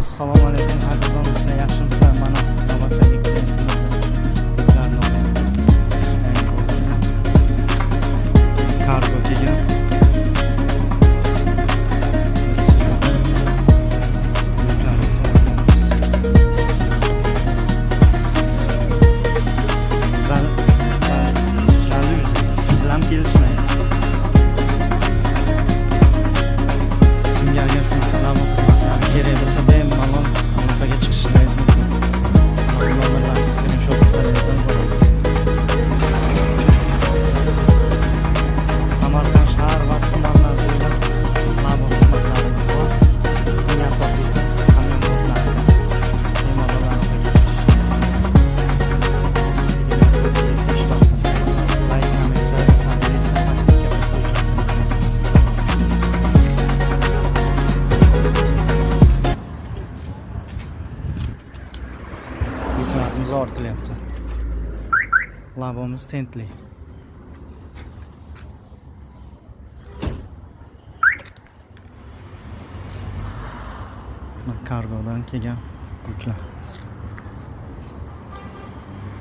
Assalomu alaykum qadrdonlar, yaxshimisizlar? Mana navbatdagi kargo kelgan. Yuklarimiz ortilyapti. Labimiz tentli. Kargodan kelgan yuklar.